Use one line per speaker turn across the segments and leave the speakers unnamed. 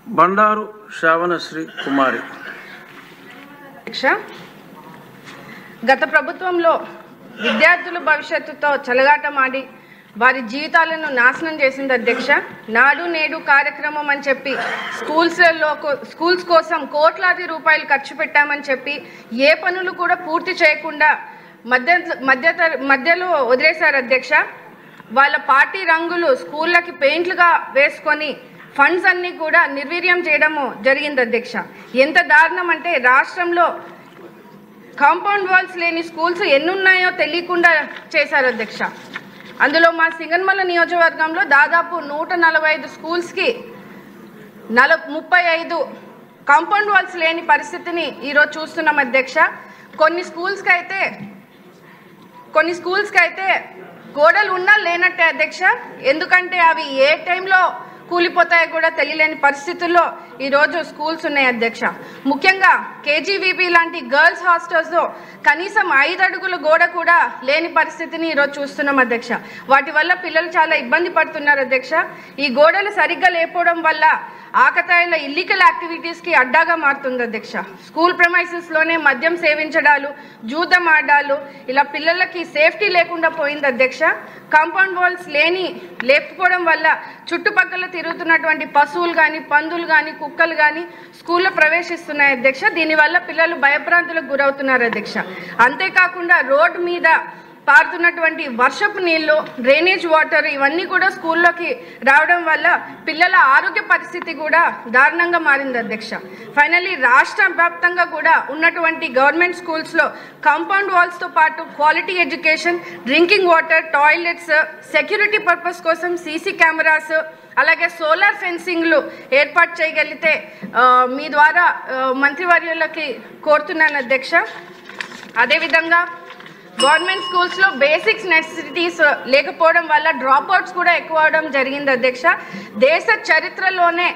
బండారు శ్రావణశ్రీ కుమారి.
గత ప్రభుత్వంలో విద్యార్థుల భవిష్యత్తుతో చెలగాటమాడి వారి జీవితాలను నాశనం చేసింది అధ్యక్ష. నాడు నేడు కార్యక్రమం అని చెప్పి స్కూల్స్ కోసం కోట్లాది రూపాయలు ఖర్చు పెట్టామని చెప్పి ఏ పనులు కూడా పూర్తి చేయకుండా మధ్యలో వదిలేశారు అధ్యక్ష. వాళ్ళ పార్టీ రంగులు స్కూళ్ళకి పెయింట్లుగా వేసుకొని ఫండ్స్ అన్నీ కూడా నిర్వీర్యం చేయడము జరిగింది అధ్యక్ష. ఎంత దారుణం అంటే రాష్ట్రంలో కాంపౌండ్ వాల్స్ లేని స్కూల్స్ ఎన్ని ఉన్నాయో తెలియకుండా చేశారు అధ్యక్ష. అందులో మా సింగనమల నియోజకవర్గంలో దాదాపు 145 స్కూల్స్కి 35 కాంపౌండ్ వాల్స్ లేని పరిస్థితిని ఈరోజు చూస్తున్నాం అధ్యక్ష. కొన్ని స్కూల్స్కి అయితే గోడలు ఉన్నా లేనట్టే అధ్యక్ష. ఎందుకంటే అవి ఏ టైంలో కూలిపోతాయో కూడా తెలియలేని పరిస్థితుల్లో ఈరోజు స్కూల్స్ ఉన్నాయి అధ్యక్ష. ముఖ్యంగా కేజీవీబీ లాంటి గర్ల్స్ హాస్టల్స్లో కనీసం 5 అడుగుల గోడ కూడా లేని పరిస్థితిని ఈరోజు చూస్తున్నాం అధ్యక్ష. వాటి వల్ల పిల్లలు చాలా ఇబ్బంది పడుతున్నారు అధ్యక్ష. ఈ గోడలు సరిగ్గా లేకపోవడం వల్ల ఆకతాయిల ఇల్లీగల్ యాక్టివిటీస్కి అడ్డాగా మారుతుంది అధ్యక్ష. స్కూల్ ప్రెమైసెస్లోనే మద్యం సేవించడాలు, జూదం ఆడాలు, ఇలా పిల్లలకి సేఫ్టీ లేకుండా పోయింది అధ్యక్ష. కాంపౌండ్ వాల్స్ లేకపోవడం వల్ల చుట్టుపక్కల తిరుగుతున్నటువంటి పశువులు కానీ, పందులు కానీ, కుక్కలు కానీ స్కూల్లో ప్రవేశిస్తున్నాయి అధ్యక్ష. దీనివల్ల పిల్లలు భయభ్రాంతులకు గురవుతున్నారు అధ్యక్ష. అంతేకాకుండా రోడ్డు మీద పారుతున్నటువంటి వర్షపు నీళ్లు, డ్రైనేజ్ వాటర్ ఇవన్నీ కూడా స్కూల్లోకి రావడం వల్ల పిల్లల ఆరోగ్య పరిస్థితి కూడా దారుణంగా మారింది అధ్యక్ష. ఫైనల్లీ రాష్ట్ర వ్యాప్తంగా కూడా ఉన్నటువంటి గవర్నమెంట్ స్కూల్స్లో కాంపౌండ్ వాల్స్తో పాటు quality education, drinking water, toilets, security purpose కోసం సీసీ కెమెరాస్, అలాగే సోలార్ ఫెన్సింగ్లు ఏర్పాటు చేయగలిగితే మీ ద్వారా మంత్రివర్యులకి కోరుతున్నాను అధ్యక్ష. అదేవిధంగా గవర్నమెంట్ స్కూల్స్లో బేసిక్స్ నెసెసిటీస్ లేకపోవడం వల్ల డ్రాప్అవుట్స్ కూడా ఎక్కువ అవడం జరిగింది అధ్యక్ష. దేశ చరిత్రలోనే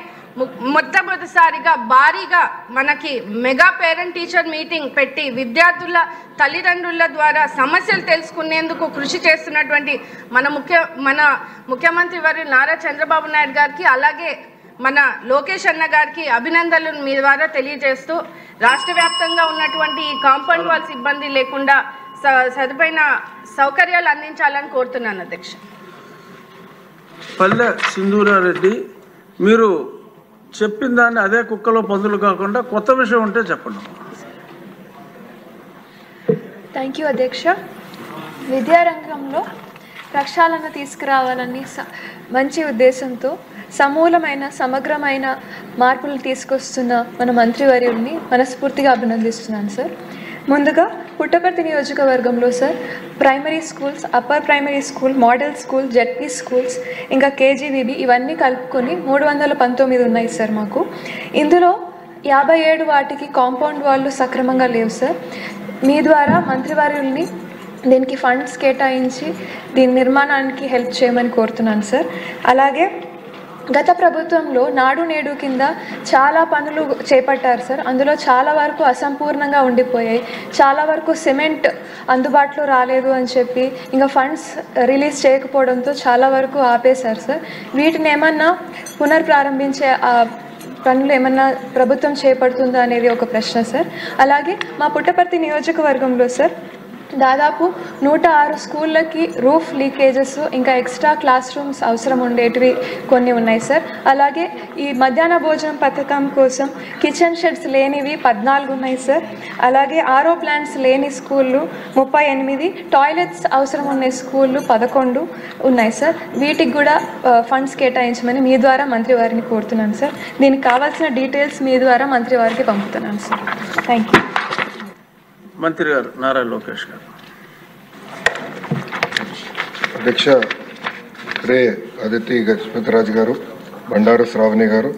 మొట్టమొదటిసారిగా భారీగా మనకి మెగా పేరెంట్ టీచర్ మీటింగ్ పెట్టి విద్యార్థుల తల్లిదండ్రుల ద్వారా సమస్యలు తెలుసుకునేందుకు కృషి చేస్తున్నటువంటి మన ముఖ్యమంత్రి వర్యులు నారా చంద్రబాబు నాయుడు గారికి, అలాగే మన లోకేష్ అన్న గారికి అభినందనలు మీ ద్వారా తెలియజేస్తూ రాష్ట్ర వ్యాప్తంగా ఉన్నటువంటి ఈ కాంపౌండ్ వాల్స్ ఇబ్బంది లేకుండా సదుపైన సౌకర్యాలు అందించాలని కోరుతున్నాను అధ్యక్ష.
పల్లె సింధూరారెడ్డి, మీరు చెప్పిన దాన్ని అదే కుక్కలో పందులు కాకుండా కొత్త విషయం ఉంటే చెప్పండి.
థ్యాంక్ యూ అధ్యక్ష. విద్యారంగంలో ప్రక్షాళన తీసుకురావాలని మంచి ఉద్దేశంతో సమూలమైన సమగ్రమైన మార్పులు తీసుకొస్తున్న మన మంత్రివర్యుల్ని మనస్ఫూర్తిగా అభినందిస్తున్నాను సార్. ముందుగా పుట్టపర్తి నియోజకవర్గంలో sir primary schools, upper primary school, model school, ZP schools, ఇంకా కేజీవీబీ ఇవన్నీ కలుపుకొని 319 ఉన్నాయి సార్ మాకు. ఇందులో 57 వాటికి కాంపౌండ్ వాళ్ళు సక్రమంగా లేవు సార్. మీ ద్వారా మంత్రివర్యుల్ని దీనికి ఫండ్స్ కేటాయించి దీని నిర్మాణానికి హెల్ప్ చేయమని కోరుతున్నాను సార్. అలాగే గత ప్రభుత్వంలో నాడు నేడు కింద చాలా పనులు చేపట్టారు సార్. అందులో చాలా వరకు అసంపూర్ణంగా ఉండిపోయాయి. చాలా వరకు సిమెంట్ అందుబాటులో రాలేదు అని చెప్పి ఇంకా ఫండ్స్ రిలీజ్ చేయకపోవడంతో చాలా వరకు ఆపేశారు సార్. వీటిని ఏమన్నా పునర్ప్రారంభించే పనులు ఏమన్నా ప్రభుత్వం చేపడుతుందా అనేది ఒక ప్రశ్న సార్. అలాగే మా పుట్టపర్తి నియోజకవర్గంలో సార్ దాదాపు 106 స్కూళ్ళకి రూఫ్ లీకేజెస్, ఇంకా ఎక్స్ట్రా క్లాస్ రూమ్స్ అవసరం ఉండేటివి కొన్ని ఉన్నాయి సార్. అలాగే ఈ మధ్యాహ్న భోజనం పథకం కోసం కిచెన్ షెడ్స్ లేనివి 14 ఉన్నాయి సార్. అలాగే ఆరో ప్లాంట్స్ లేని స్కూళ్ళు 38, టాయిలెట్స్ అవసరం ఉన్న స్కూళ్ళు 11 ఉన్నాయి సార్. వీటికి కూడా ఫండ్స్ కేటాయించమని మీ ద్వారా మంత్రివారిని కోరుతున్నాను సార్. దీనికి కావాల్సిన డీటెయిల్స్ మీ ద్వారా మంత్రివారికి పంపుతున్నాను సార్. Thank you.
మంత్రి గారు నారా లోకేష్ గారు.
అధ్యక్ష, ఇప్పుడే అదితి గజపతిరాజు గారు, బండారు శ్రావణి గారు,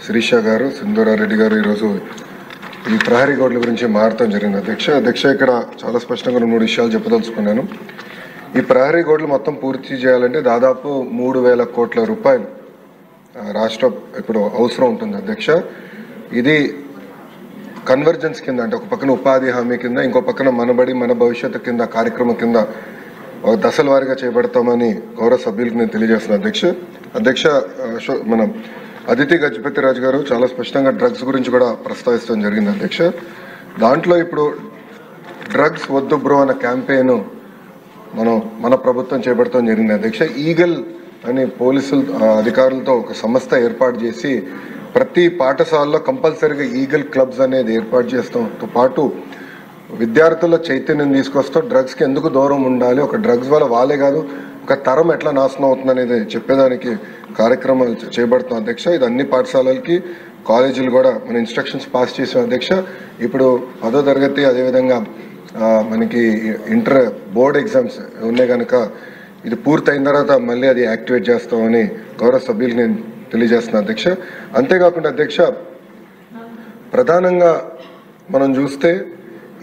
శిరీష గారు, సింధూరారెడ్డి గారు ఈరోజు ఈ ప్రహరీ గోడల గురించి మారటం జరిగింది అధ్యక్ష. ఇక్కడ చాలా స్పష్టంగా 3 విషయాలు చెప్పదలుచుకున్నాను. ఈ ప్రహరీ గోడలు మొత్తం పూర్తి చేయాలంటే దాదాపు 3,000 కోట్ల రూపాయలు రాష్ట్ర ఇప్పుడు అవసరం ఉంటుంది అధ్యక్ష. ఇది కన్వర్జెన్స్ కింద, అంటే ఒక పక్కన ఉపాధి హామీ కింద, ఇంకో పక్కన మనబడి మన భవిష్యత్తు కింద కార్యక్రమం కింద దశల వారీగా చేపడతామని గౌరవ సభ్యులకు నేను తెలియజేస్తున్నాను అధ్యక్ష. మన అదితి గజపతి రాజు గారు చాలా స్పష్టంగా డ్రగ్స్ గురించి కూడా ప్రస్తావించడం జరిగింది అధ్యక్ష. దాంట్లో ఇప్పుడు డ్రగ్స్ వద్దు బ్రో అన్న క్యాంపెయిన్ మన ప్రభుత్వం చేపడతాం జరిగింది అధ్యక్ష. ఈగల్ అని పోలీసులు అధికారులతో ఒక సంస్థ ఏర్పాటు చేసి ప్రతి పాఠశాలలో కంపల్సరీగా ఈగల్ క్లబ్స్ అనేది ఏర్పాటు చేస్తాంతో పాటు విద్యార్థుల చైతన్యం తీసుకొస్తాం. డ్రగ్స్కి ఎందుకు దూరం ఉండాలి, ఒక డ్రగ్స్ వల్ల వాళ్ళే కాదు ఒక తరం ఎట్లా నాశనం అవుతుంది అనేది చెప్పేదానికి కార్యక్రమాలు చేపడుతున్నాం అధ్యక్ష. ఇది అన్ని పాఠశాలలకి కాలేజీలు కూడా మన ఇన్స్ట్రక్షన్స్ పాస్ చేసాం అధ్యక్ష. ఇప్పుడు 10వ తరగతి అదేవిధంగా మనకి ఇంటర్ బోర్డ్ ఎగ్జామ్స్ ఉన్నాయి కనుక ఇది పూర్తయిన తర్వాత మళ్ళీ అది యాక్టివేట్ చేస్తామని గౌరవ సభ్యులు నేను తెలియజేస్తున్నాను అధ్యక్ష. అంతేకాకుండా అధ్యక్ష, ప్రధానంగా మనం చూస్తే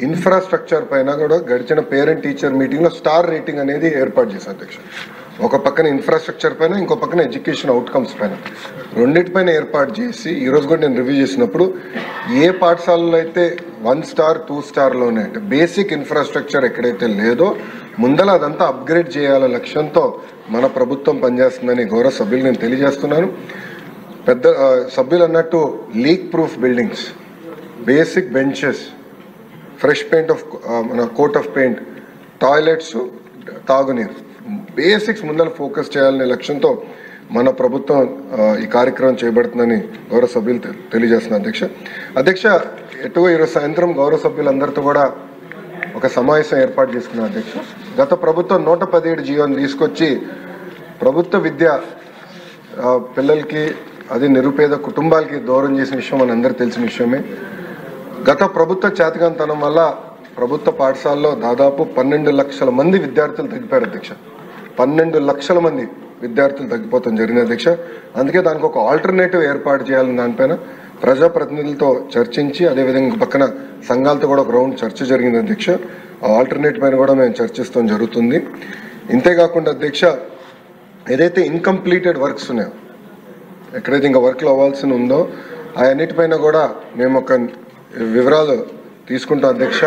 ఇన్ఫ్రాస్ట్రక్చర్ పైన కూడా గడిచిన పేరెంట్ టీచర్ మీటింగ్లో స్టార్ రేటింగ్ అనేది ఏర్పాటు చేశారు అధ్యక్ష. ఒక పక్కన ఇన్ఫ్రాస్ట్రక్చర్ పైన, ఇంకో పక్కన ఎడ్యుకేషన్ అవుట్కమ్స్ పైన, రెండింటిపైన ఏర్పాటు చేసి ఈరోజు కూడా నేను రివ్యూ చేసినప్పుడు ఏ పాఠశాలలో అయితే 1 స్టార్ 2 స్టార్లోనే అంటే బేసిక్ ఇన్ఫ్రాస్ట్రక్చర్ ఎక్కడైతే లేదో ముందల అదంతా అప్గ్రేడ్ చేయాల లక్ష్యంతో మన ప్రభుత్వం పనిచేస్తుందని గౌరవ సభ్యులు నేను తెలియజేస్తున్నాను. పెద్ద సభ్యులు అన్నట్టు leak proof buildings, basic benches, fresh paint of మన కోట్ ఆఫ్ పెయింట్, టాయిలెట్స్, తాగునీరు, బేసిక్స్ ముందర ఫోకస్ చేయాలనే లక్ష్యంతో మన ప్రభుత్వం ఈ కార్యక్రమం చేపడుతుందని గౌరవ సభ్యులు తెలియజేస్తున్నారు అధ్యక్ష. ఎటువో ఈరోజు సాయంత్రం గౌరవ సభ్యులందరితో కూడా ఒక సమావేశం ఏర్పాటు చేసుకున్నారు అధ్యక్ష. గత ప్రభుత్వం 117 జీవోని తీసుకొచ్చి ప్రభుత్వ విద్య పిల్లలకి, అది నిరుపేద కుటుంబాలకి దూరం చేసిన విషయం మన అందరికీ తెలిసిన విషయమే. గత ప్రభుత్వ చేతకాంతనం వల్ల ప్రభుత్వ పాఠశాలలో దాదాపు 12 లక్షల మంది విద్యార్థులు తగ్గిపోయారు అధ్యక్ష. 12 లక్షల మంది విద్యార్థులు తగ్గిపోతాం జరిగింది అధ్యక్ష. అందుకే దానికి ఒక ఆల్టర్నేటివ్ ఏర్పాటు చేయాలని దానిపైన ప్రజాప్రతినిధులతో చర్చించి, అదేవిధంగా పక్కన సంఘాలతో కూడా ఒక రౌండ్ చర్చ జరిగింది అధ్యక్ష. ఆ ఆల్టర్నేటివ్ పైన కూడా మేము చర్చిస్తాం జరుగుతుంది. ఇంతేకాకుండా అధ్యక్ష, ఏదైతే ఇన్కంప్లీటెడ్ వర్క్స్ ఉన్నాయో, ఎక్కడైతే ఇంకా వర్క్లు అవ్వాల్సి ఉందో అవన్నిటిపైన కూడా మేము ఒక వివరాలు తీసుకుంటాం అధ్యక్ష.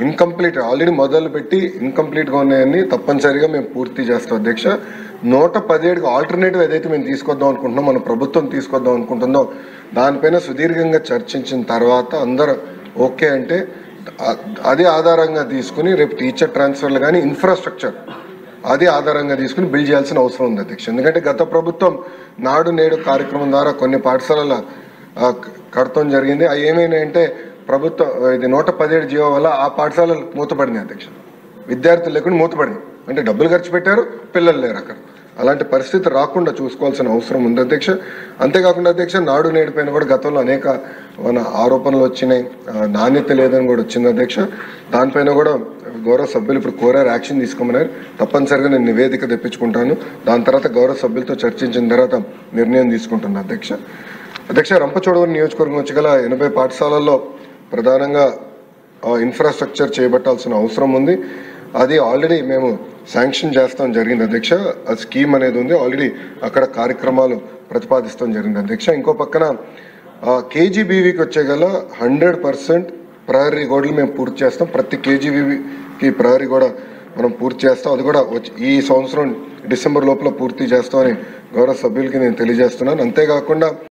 ఇన్కంప్లీట్ ఆల్రెడీ మొదలుపెట్టి ఇన్కంప్లీట్గా ఉన్నాయని తప్పనిసరిగా మేము పూర్తి చేస్తాం అధ్యక్ష. 117కి ఆల్టర్నేటివ్ ఏదైతే మేము తీసుకొద్దాం అనుకుంటున్నాం, మన ప్రభుత్వం తీసుకొద్దాం అనుకుంటుందో దానిపైన సుదీర్ఘంగా చర్చించిన తర్వాత అందరూ ఓకే అంటే అది ఆధారంగా తీసుకుని రేపు టీచర్ ట్రాన్స్ఫర్లు కానీ ఇన్ఫ్రాస్ట్రక్చర్ అది ఆధారంగా తీసుకుని బిల్డ్ చేయాల్సిన అవసరం ఉంది అధ్యక్ష. ఎందుకంటే గత ప్రభుత్వం నాడు నేడు కార్యక్రమం ద్వారా కొన్ని పాఠశాలల కడతం జరిగింది. అవి ఏమైనాయంటే ప్రభుత్వం ఇది 117 జీవో వల్ల ఆ పాఠశాలలు మూతపడింది అధ్యక్ష. విద్యార్థులు లేకుండా మూతపడింది, అంటే డబ్బులు ఖర్చు పెట్టారు, పిల్లలు లేరు అక్కడ. అలాంటి పరిస్థితి రాకుండా చూసుకోవాల్సిన అవసరం ఉంది అధ్యక్ష. అంతేకాకుండా అధ్యక్ష, నాడు నేడు పైన కూడా గతంలో అనేక మన ఆరోపణలు వచ్చినాయి, నాణ్యత లేదని కూడా వచ్చింది అధ్యక్ష. దానిపైన కూడా గౌరవ సభ్యులు ఇప్పుడు కోరారు, యాక్షన్ తీసుకోమన్నారు. తప్పనిసరిగా నేను నివేదిక తెప్పించుకుంటాను. దాని తర్వాత గౌరవ సభ్యులతో చర్చించిన తర్వాత నిర్ణయం తీసుకుంటున్నాను అధ్యక్ష. రంపచోడవరం నియోజకవర్గం వచ్చి గల 80 పాఠశాలల్లో ప్రధానంగా ఇన్ఫ్రాస్ట్రక్చర్ చేపట్టాల్సిన అవసరం ఉంది. అది ఆల్రెడీ మేము శాంక్షన్ చేస్తాం జరిగింది అధ్యక్ష. ఆ స్కీమ్ అనేది ఉంది, ఆల్రెడీ అక్కడ కార్యక్రమాలు ప్రతిపాదిస్తాం జరిగింది అధ్యక్ష. ఇంకో పక్కన కేజీబీవీకి వచ్చే గల 100% ప్రహరీ గోడలు మేము పూర్తి చేస్తాం. ప్రతి కేజీబీవీకి ప్రహరీ కూడా మనం పూర్తి చేస్తాం. అది కూడా ఈ సంవత్సరం డిసెంబర్ లోపల పూర్తి చేస్తామని గౌరవ సభ్యులకి నేను తెలియజేస్తున్నాను. అంతేకాకుండా